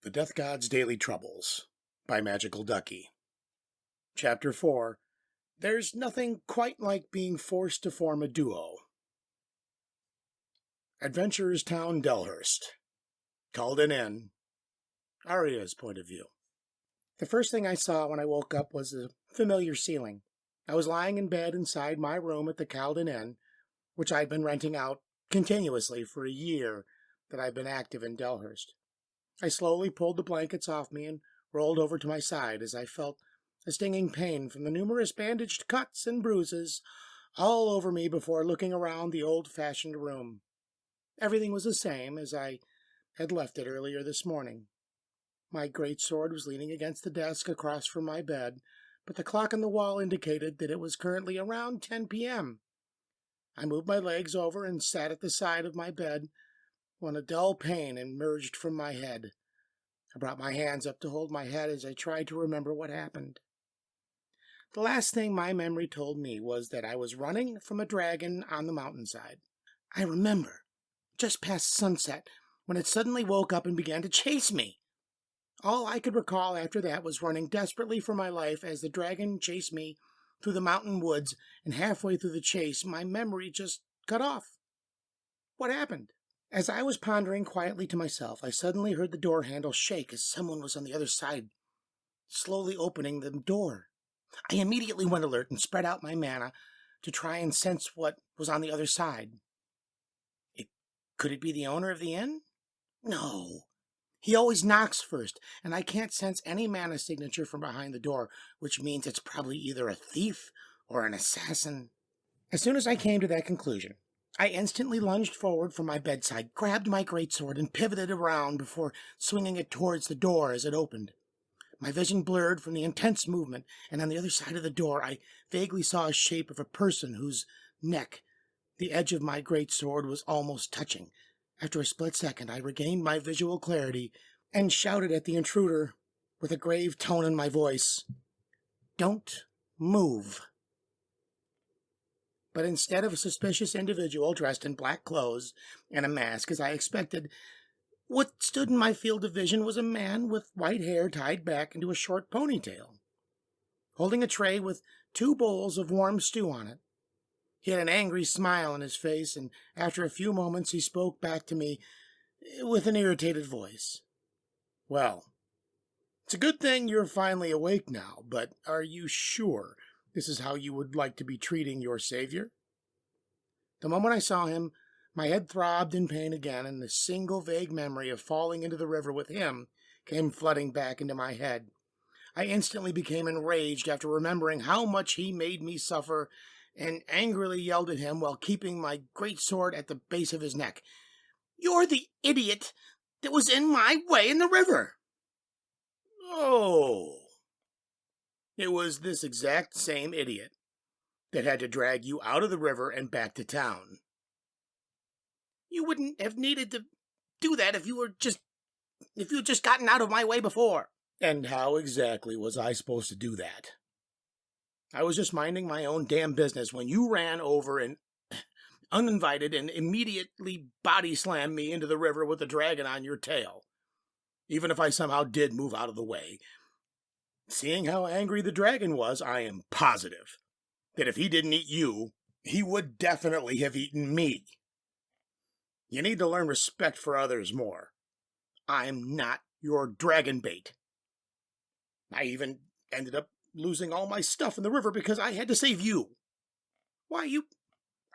The Death God's Daily Troubles by MagicalDucky. Chapter 4. There's nothing quite like being forced to form a duo. Adventurers Town, Delhurst. Called in. Aria's point of view. The first thing I saw when I woke up was the familiar ceiling. I was lying in bed inside my room at the Caldon Inn, which I'd been renting out continuously for a year that I'd been active in Delhurst. I slowly pulled the blankets off me and rolled over to my side as I felt a stinging pain from the numerous bandaged cuts and bruises all over me before looking around the old-fashioned room. Everything was the same as I had left it earlier this morning. My great sword was leaning against the desk across from my bed, but the clock on the wall indicated that it was currently around 10 p.m. I moved my legs over and sat at the side of my bed when a dull pain emerged from my head. I brought my hands up to hold my head as I tried to remember what happened. The last thing my memory told me was that I was running from a dragon on the mountainside. I remember, just past sunset, when it suddenly woke up and began to chase me. All I could recall after that was running desperately for my life as the dragon chased me through the mountain woods, and halfway through the chase, my memory just cut off. What happened? As I was pondering quietly to myself, I suddenly heard the door handle shake as someone was on the other side, slowly opening the door. I immediately went alert and spread out my mana to try and sense what was on the other side. Could it be the owner of the inn? No. He always knocks first, and I can't sense any mana signature from behind the door, which means it's probably either a thief or an assassin. As soon as I came to that conclusion, I instantly lunged forward from my bedside, grabbed my greatsword, and pivoted around before swinging it towards the door as it opened. My vision blurred from the intense movement, and on the other side of the door I vaguely saw a shape of a person whose neck the edge of my greatsword was almost touching. After a split second, I regained my visual clarity and shouted at the intruder with a grave tone in my voice, "Don't move." But instead of a suspicious individual dressed in black clothes and a mask, as I expected, what stood in my field of vision was a man with white hair tied back into a short ponytail, holding a tray with 2 bowls of warm stew on it. He had an angry smile on his face, and after a few moments he spoke back to me with an irritated voice. "Well, it's a good thing you're finally awake now, but are you sure this is how you would like to be treating your savior?" The moment I saw him, my head throbbed in pain again, and the single vague memory of falling into the river with him came flooding back into my head. I instantly became enraged after remembering how much he made me suffer, and angrily yelled at him while keeping my great sword at the base of his neck. "You're the idiot that was in my way in the river!" "Oh, it was this exact same idiot that had to drag you out of the river and back to town." "You wouldn't have needed to do that if you had just gotten out of my way before." "And how exactly was I supposed to do that? I was just minding my own damn business when you ran over and uninvited and immediately body slammed me into the river with the dragon on your tail. Even if I somehow did move out of the way, seeing how angry the dragon was, I am positive that if he didn't eat you, he would definitely have eaten me. You need to learn respect for others more. I'm not your dragon bait. I even ended up losing all my stuff in the river because I had to save you."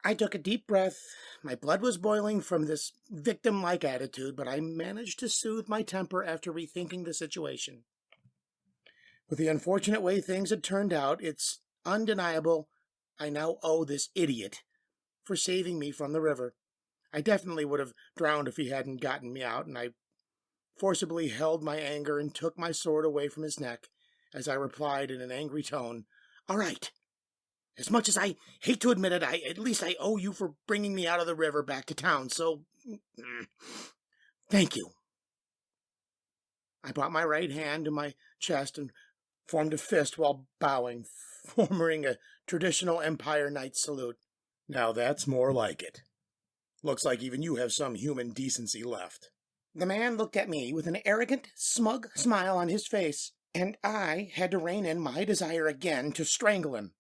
I took a deep breath. My blood was boiling from this victim-like attitude, but I managed to soothe my temper after rethinking the situation. With the unfortunate way things had turned out, it's undeniable I now owe this idiot for saving me from the river. I definitely would have drowned if he hadn't gotten me out, and I forcibly held my anger and took my sword away from his neck as I replied in an angry tone, "All right. As much as I hate to admit it, at least I owe you for bringing me out of the river back to town, so thank you." I brought my right hand to my chest and formed a fist while bowing, forming a traditional Empire Knight salute. "Now that's more like it. Looks like even you have some human decency left." The man looked at me with an arrogant, smug smile on his face, and I had to rein in my desire again to strangle him.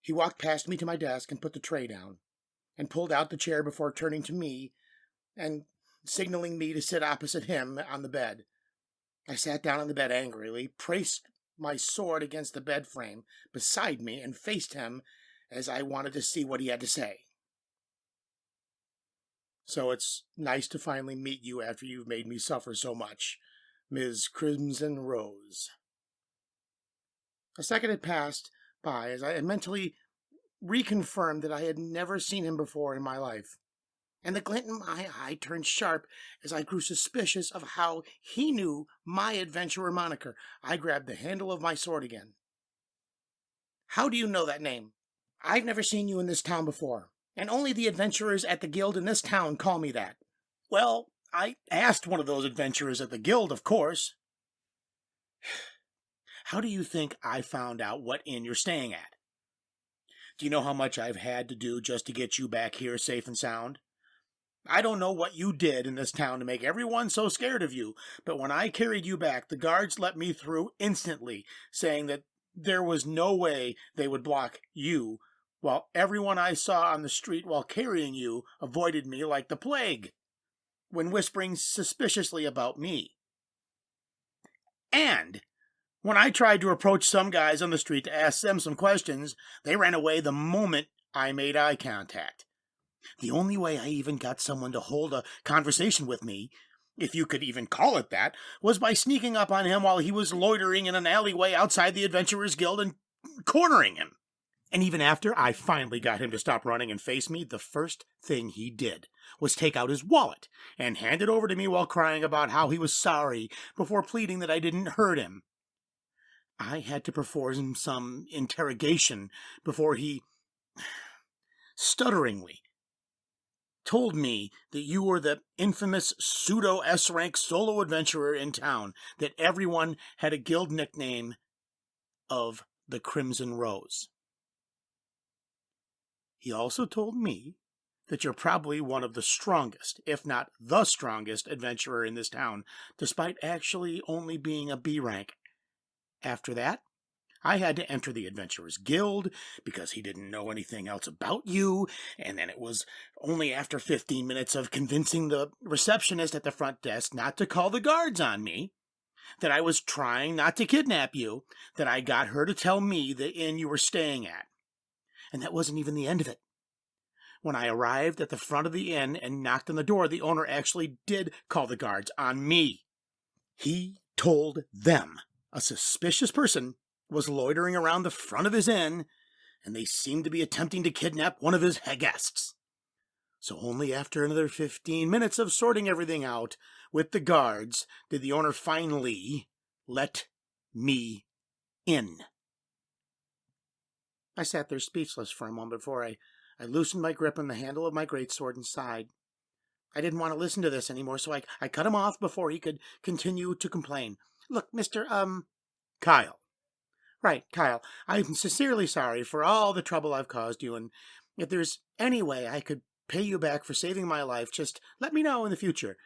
He walked past me to my desk and put the tray down, and pulled out the chair before turning to me and signaling me to sit opposite him on the bed. I sat down on the bed angrily, braced my sword against the bed frame beside me, and faced him as I wanted to see what he had to say. So it's nice to finally meet you after you've made me suffer so much, Ms. Crimson Rose. A second had passed by as I mentally reconfirmed that I had never seen him before in my life, and the glint in my eye turned sharp as I grew suspicious of how he knew my adventurer moniker. I grabbed the handle of my sword again. How do you know that name? I've never seen you in this town before, and only the adventurers at the guild in this town call me that. Well, I asked one of those adventurers at the guild, of course. How do you think I found out what inn you're staying at? Do you know how much I've had to do just to get you back here safe and sound? I don't know what you did in this town to make everyone so scared of you, but when I carried you back, the guards let me through instantly, saying that there was no way they would block you, while everyone I saw on the street while carrying you avoided me like the plague, when whispering suspiciously about me. And when I tried to approach some guys on the street to ask them some questions, they ran away the moment I made eye contact. The only way I even got someone to hold a conversation with me, if you could even call it that, was by sneaking up on him while he was loitering in an alleyway outside the Adventurers Guild and cornering him. And even after I finally got him to stop running and face me, the first thing he did was take out his wallet and hand it over to me while crying about how he was sorry before pleading that I didn't hurt him. I had to perform some interrogation before he stutteringly told me that you were the infamous pseudo S-rank solo adventurer in town, that everyone had a guild nickname of the Crimson Rose. He also told me that you're probably one of the strongest, if not the strongest, adventurer in this town, despite actually only being a B rank. After that, I had to enter the Adventurers Guild because he didn't know anything else about you, and then it was only after 15 minutes of convincing the receptionist at the front desk not to call the guards on me, that I was trying not to kidnap you, that I got her to tell me the inn you were staying at. And that wasn't even the end of it. When I arrived at the front of the inn and knocked on the door, the owner actually did call the guards on me. He told them a suspicious person was loitering around the front of his inn, and they seemed to be attempting to kidnap one of his guests. So only after another 15 minutes of sorting everything out with the guards did the owner finally let me in. I sat there speechless for a moment before I loosened my grip on the handle of my greatsword and sighed. I didn't want to listen to this anymore, so I cut him off before he could continue to complain. Look, Mr. Kyle. Right, Kyle, I'm sincerely sorry for all the trouble I've caused you, and if there's any way I could pay you back for saving my life, just let me know in the future.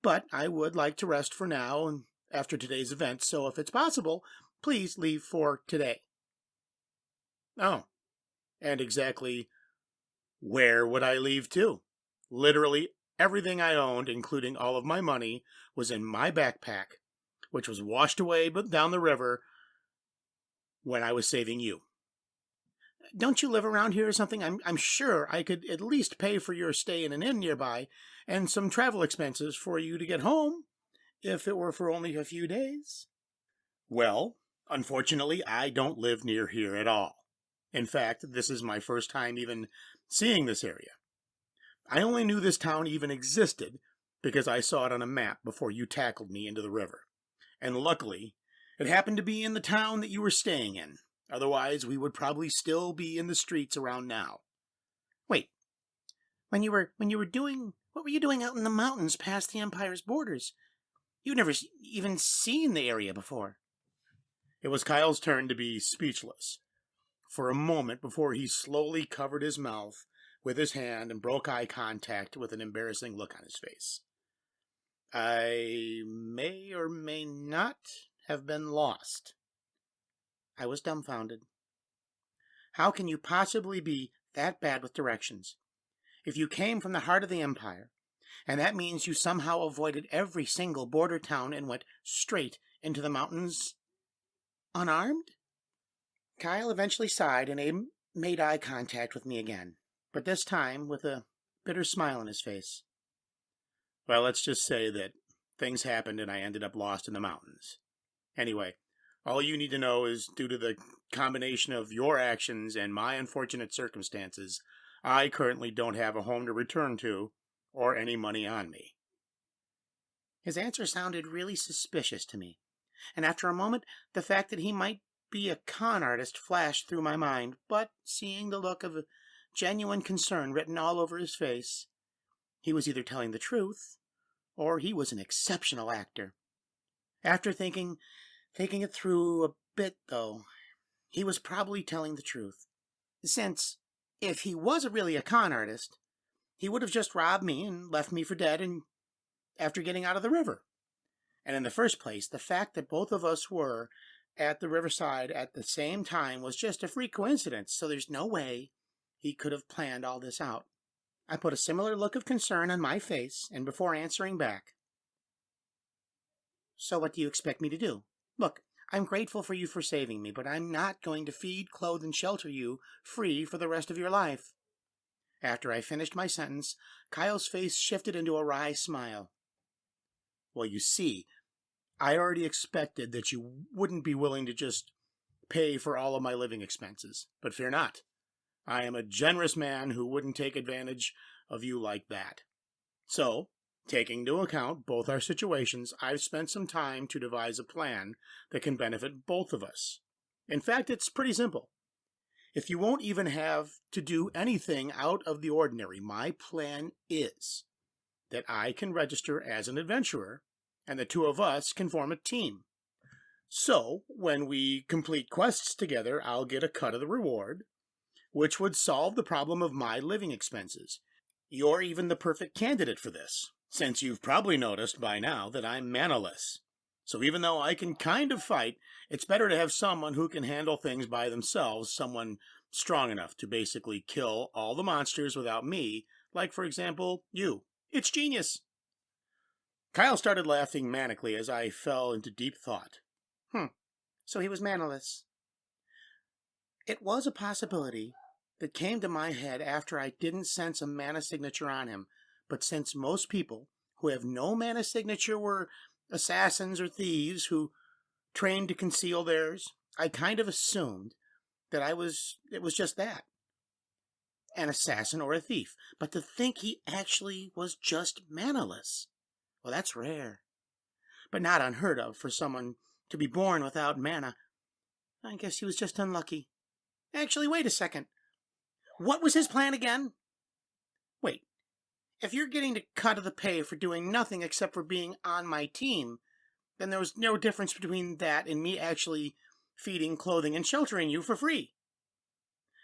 But I would like to rest for now and after today's event, so if it's possible, please leave for today. Oh, and exactly where would I leave to? Literally everything I owned, including all of my money, was in my backpack, which was washed away down the river when I was saving you. Don't you live around here or something? I'm sure I could at least pay for your stay in an inn nearby and some travel expenses for you to get home, if it were for only a few days. Well, unfortunately, I don't live near here at all. In fact, this is my first time even seeing this area. I only knew this town even existed because I saw it on a map before you tackled me into the river. And luckily, it happened to be in the town that you were staying in. Otherwise, we would probably still be in the streets around now. Wait. What were you doing out in the mountains past the Empire's borders? You've never even seen the area before. It was Kyle's turn to be speechless for a moment before he slowly covered his mouth with his hand and broke eye contact with an embarrassing look on his face. I may or may not have been lost. I was dumbfounded. How can you possibly be that bad with directions? If you came from the heart of the Empire, and that means you somehow avoided every single border town and went straight into the mountains unarmed? Kyle eventually sighed and made eye contact with me again, but this time with a bitter smile on his face. Well, let's just say that things happened and I ended up lost in the mountains. Anyway, all you need to know is due to the combination of your actions and my unfortunate circumstances, I currently don't have a home to return to or any money on me. His answer sounded really suspicious to me, and after a moment, the fact that he might be a con artist flashed through my mind, but seeing the look of genuine concern written all over his face, he was either telling the truth, or he was an exceptional actor. After thinking it through a bit, though, he was probably telling the truth. Since, if he was really a con artist, he would have just robbed me and left me for dead after getting out of the river. And in the first place, the fact that both of us were at the riverside at the same time was just a freak coincidence, so there's no way he could have planned all this out. I put a similar look of concern on my face, and before answering back, "So what do you expect me to do? Look, I'm grateful for you for saving me, but I'm not going to feed, clothe, and shelter you free for the rest of your life." After I finished my sentence, Kyle's face shifted into a wry smile. Well, you see, I already expected that you wouldn't be willing to just pay for all of my living expenses. But fear not. I am a generous man who wouldn't take advantage of you like that. So, taking into account both our situations, I've spent some time to devise a plan that can benefit both of us. In fact, it's pretty simple. If you won't even have to do anything out of the ordinary, my plan is that I can register as an adventurer, and the two of us can form a team. So, when we complete quests together, I'll get a cut of the reward, which would solve the problem of my living expenses. You're even the perfect candidate for this, since you've probably noticed by now that I'm manaless. So even though I can kind of fight, it's better to have someone who can handle things by themselves, someone strong enough to basically kill all the monsters without me, like, for example, you. It's genius. Kyle started laughing manically as I fell into deep thought. So he was manaless. It was a possibility that came to my head after I didn't sense a mana signature on him, but since most people who have no mana signature were assassins or thieves who trained to conceal theirs, I kind of assumed that it was just that. An assassin or a thief. But to think he actually was just manaless, well, that's rare. But not unheard of for someone to be born without mana. I guess he was just unlucky. Actually, wait a second. What was his plan again? Wait, if you're getting a cut of the pay for doing nothing except for being on my team, then there was no difference between that and me actually feeding, clothing, and sheltering you for free.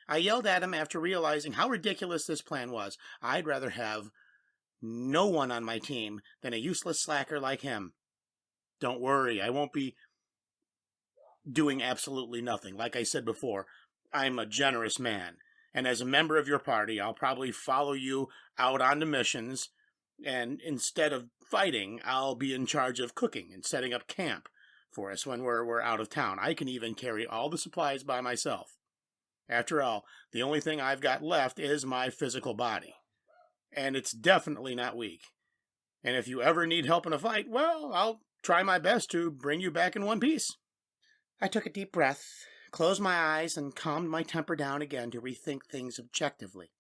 I yelled at him after realizing how ridiculous this plan was. I'd rather have no one on my team than a useless slacker like him. Don't worry, I won't be doing absolutely nothing. Like I said before, I'm a generous man. And as a member of your party, I'll probably follow you out onto missions. And instead of fighting, I'll be in charge of cooking and setting up camp for us when we're out of town. I can even carry all the supplies by myself. After all, the only thing I've got left is my physical body. And it's definitely not weak. And if you ever need help in a fight, well, I'll try my best to bring you back in one piece. I took a deep breath, closed my eyes, and calmed my temper down again to rethink things objectively.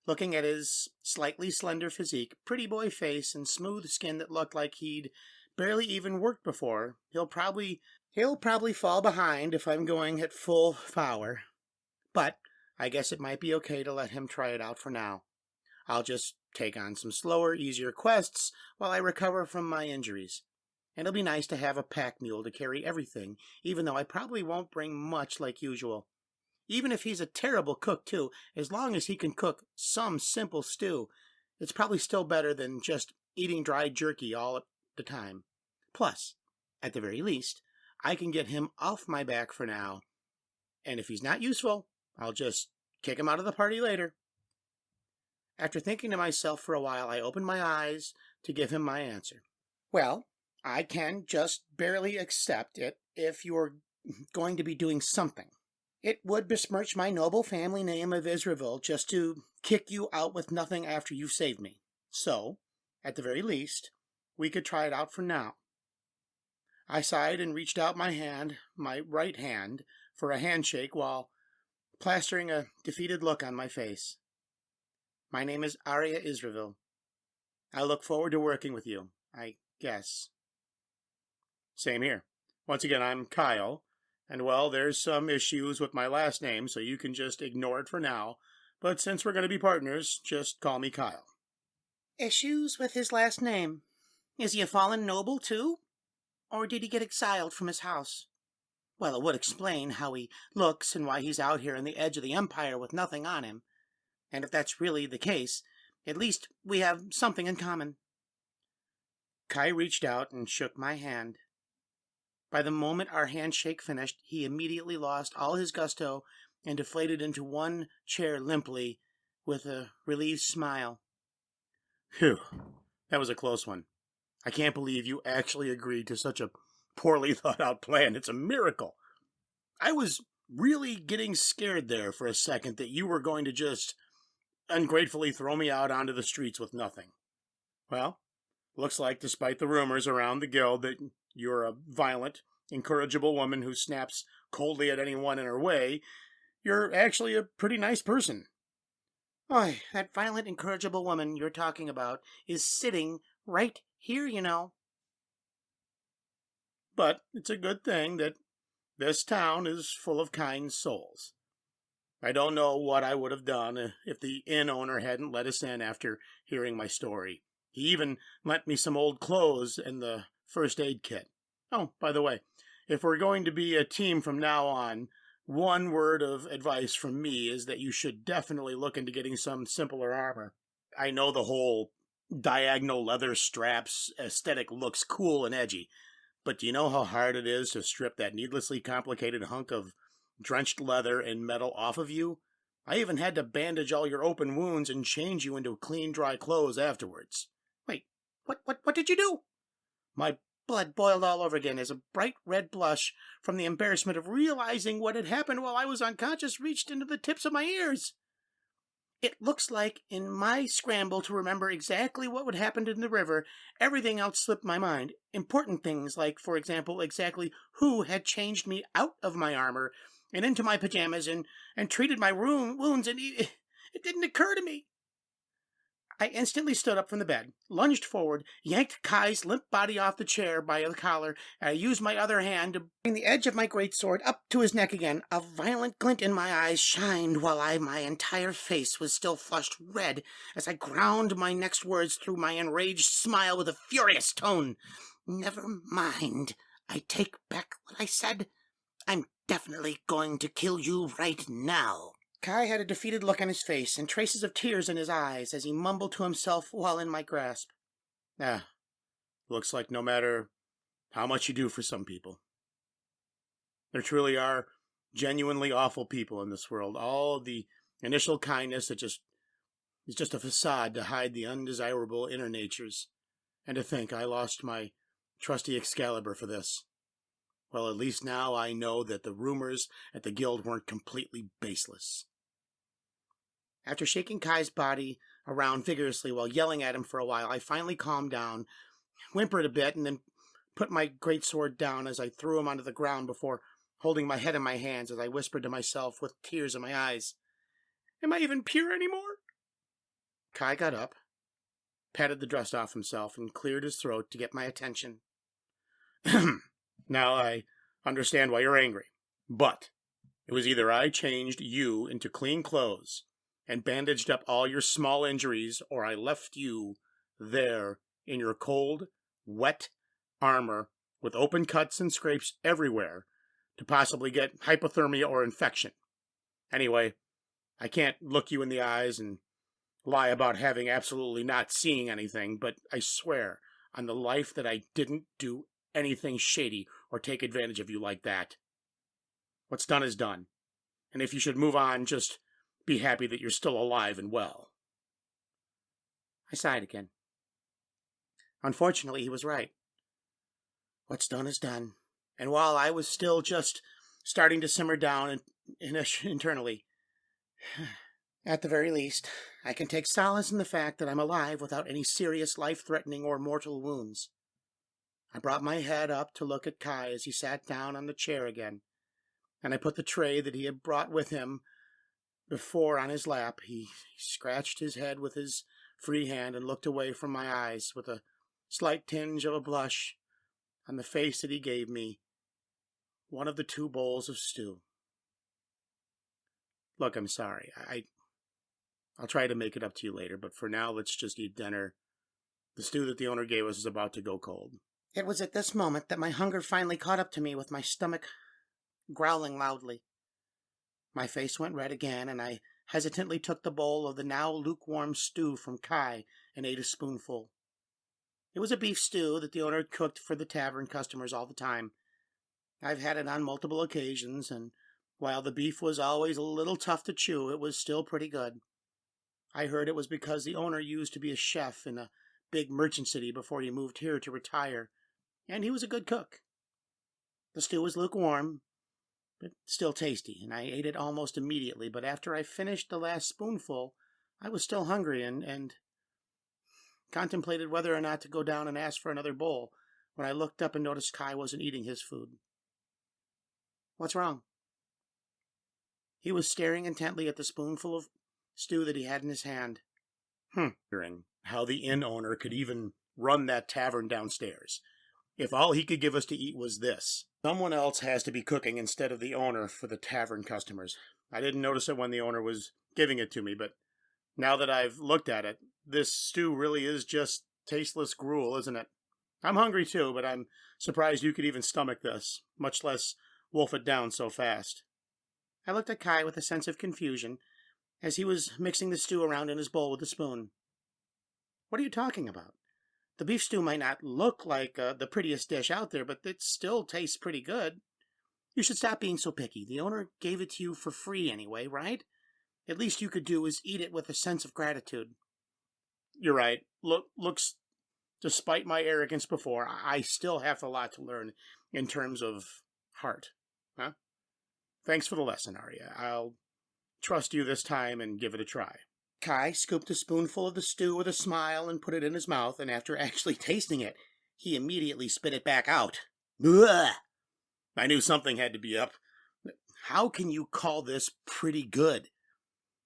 Looking at his slightly slender physique, pretty boy face, and smooth skin that looked like he'd barely even worked before, he'll probably fall behind if I'm going at full power. But I guess it might be okay to let him try it out for now. I'll just take on some slower, easier quests while I recover from my injuries. And it'll be nice to have a pack mule to carry everything, even though I probably won't bring much like usual. Even if he's a terrible cook, too, as long as he can cook some simple stew, it's probably still better than just eating dry jerky all the time. Plus, at the very least, I can get him off my back for now, and if he's not useful, I'll just kick him out of the party later. After thinking to myself for a while, I opened my eyes to give him my answer. Well, I can just barely accept it if you're going to be doing something. It would besmirch my noble family name of Israel just to kick you out with nothing after you've saved me. So, at the very least, we could try it out for now. I sighed and reached out my right hand, for a handshake while plastering a defeated look on my face. My name is Arya Israel. I look forward to working with you, I guess. Same here. Once again, I'm Kyle, and well, there's some issues with my last name, so you can just ignore it for now, but since we're going to be partners, just call me Kyle. Issues with his last name? Is he a fallen noble, too? Or did he get exiled from his house? Well, it would explain how he looks and why he's out here on the edge of the Empire with nothing on him. And if that's really the case, at least we have something in common. Kai reached out and shook my hand. By the moment our handshake finished, he immediately lost all his gusto and deflated into one chair limply with a relieved smile. Phew, that was a close one. I can't believe you actually agreed to such a poorly thought-out plan. It's a miracle. I was really getting scared there for a second that you were going to just ungratefully throw me out onto the streets with nothing. Well, looks like, despite the rumors around the guild that you're a violent, incorrigible woman who snaps coldly at anyone in her way, you're actually a pretty nice person. Oy, that violent, incorrigible woman you're talking about is sitting right here, you know. But it's a good thing that this town is full of kind souls. I don't know what I would have done if the inn owner hadn't let us in after hearing my story. He even lent me some old clothes and the first aid kit. Oh, by the way, if we're going to be a team from now on, one word of advice from me is that you should definitely look into getting some simpler armor. I know the whole diagonal leather straps aesthetic looks cool and edgy, but do you know how hard it is to strip that needlessly complicated hunk of drenched leather and metal off of you? I even had to bandage all your open wounds and change you into clean, dry clothes afterwards. Wait, what did you do? My blood boiled all over again as a bright red blush from the embarrassment of realizing what had happened while I was unconscious reached into the tips of my ears. It looks like, in my scramble to remember exactly what would happen in the river, everything else slipped my mind. Important things, like, for example, exactly who had changed me out of my armor and into my pajamas and treated my wounds, and it didn't occur to me. I instantly stood up from the bed, lunged forward, yanked Kai's limp body off the chair by the collar, and I used my other hand to bring the edge of my greatsword up to his neck again. A violent glint in my eyes shined while my entire face was still flushed red as I ground my next words through my enraged smile with a furious tone. Never mind. I take back what I said. I'm definitely going to kill you right now. Kai had a defeated look on his face and traces of tears in his eyes as he mumbled to himself while in my grasp. Looks like no matter how much you do for some people, there truly are genuinely awful people in this world. All of the initial kindness that is just a facade to hide the undesirable inner natures. And to think I lost my trusty Excalibur for this. Well, at least now I know that the rumors at the guild weren't completely baseless. After shaking Kai's body around vigorously while yelling at him for a while, I finally calmed down, whimpered a bit, and then put my greatsword down as I threw him onto the ground before holding my head in my hands as I whispered to myself with tears in my eyes, "Am I even pure anymore?" Kai got up, patted the dust off himself, and cleared his throat to get my attention. Now I understand why you're angry, but it was either I changed you into clean clothes and bandaged up all your small injuries, or I left you there in your cold, wet armor with open cuts and scrapes everywhere to possibly get hypothermia or infection. Anyway, I can't look you in the eyes and lie about having absolutely not seeing anything, but I swear on the life that I didn't do anything shady or take advantage of you like that. What's done is done. And if you should move on, just be happy that you're still alive and well." I sighed again. Unfortunately, he was right. What's done is done. And while I was still just starting to simmer down internally, at the very least, I can take solace in the fact that I'm alive without any serious life-threatening or mortal wounds. I brought my head up to look at Kai as he sat down on the chair again, and I put the tray that he had brought with him before on his lap. He scratched his head with his free hand and looked away from my eyes with a slight tinge of a blush on the face that he gave me one of the 2 bowls of stew. "Look, I'm sorry. I'll try to make it up to you later, but for now, let's just eat dinner. The stew that the owner gave us is about to go cold." It was at this moment that my hunger finally caught up to me, with my stomach growling loudly. My face went red again, and I hesitantly took the bowl of the now lukewarm stew from Kai and ate a spoonful. It was a beef stew that the owner had cooked for the tavern customers all the time. I've had it on multiple occasions, and while the beef was always a little tough to chew, it was still pretty good. I heard it was because the owner used to be a chef in a big merchant city before he moved here to retire, and he was a good cook. The stew was lukewarm, but still tasty, and I ate it almost immediately. But after I finished the last spoonful, I was still hungry and contemplated whether or not to go down and ask for another bowl when I looked up and noticed Kai wasn't eating his food. "What's wrong?" He was staring intently at the spoonful of stew that he had in his hand. Wondering how the inn owner could even run that tavern downstairs, if all he could give us to eat was this. Someone else has to be cooking instead of the owner for the tavern customers. I didn't notice it when the owner was giving it to me, but now that I've looked at it, this stew really is just tasteless gruel, isn't it? I'm hungry too, but I'm surprised you could even stomach this, much less wolf it down so fast. I looked at Kai with a sense of confusion as he was mixing the stew around in his bowl with a spoon. "What are you talking about? The beef stew might not look like the prettiest dish out there, but it still tastes pretty good. You should stop being so picky. The owner gave it to you for free anyway, right? At least you could do is eat it with a sense of gratitude." "You're right. Looks, despite my arrogance before, I still have a lot to learn in terms of heart. Huh? Thanks for the lesson, Arya. I'll trust you this time and give it a try." Kai scooped a spoonful of the stew with a smile and put it in his mouth, and after actually tasting it, he immediately spit it back out. "Ugh! I knew something had to be up. How can you call this pretty good?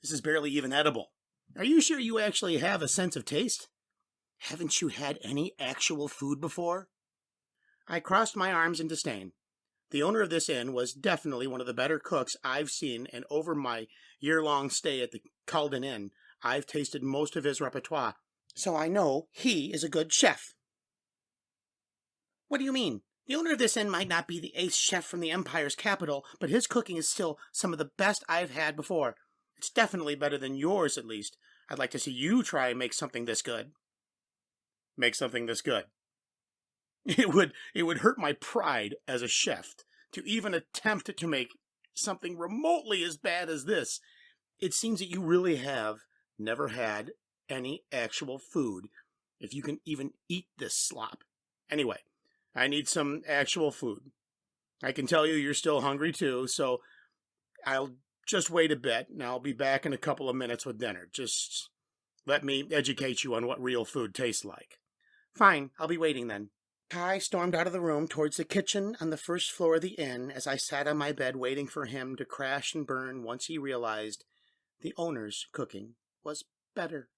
This is barely even edible. Are you sure you actually have a sense of taste? Haven't you had any actual food before?" I crossed my arms in disdain. The owner of this inn was definitely one of the better cooks I've seen, and over my year-long stay at the Calden Inn, I've tasted most of his repertoire, so I know he is a good chef. "What do you mean? The owner of this inn might not be the ace chef from the Empire's capital, but his cooking is still some of the best I've had before. It's definitely better than yours, at least. I'd like to see you try and make something this good." Make something this good? It would hurt my pride as a chef to even attempt to make something remotely as bad as this. It seems that you really have never had any actual food, if you can even eat this slop. Anyway, I need some actual food. I can tell you're still hungry too, so I'll just wait a bit, and I'll be back in a couple of minutes with dinner. Just let me educate you on what real food tastes like. Fine, I'll be waiting then. Kai stormed out of the room towards the kitchen on the first floor of the inn as I sat on my bed waiting for him to crash and burn once he realized the owner's cooking was better.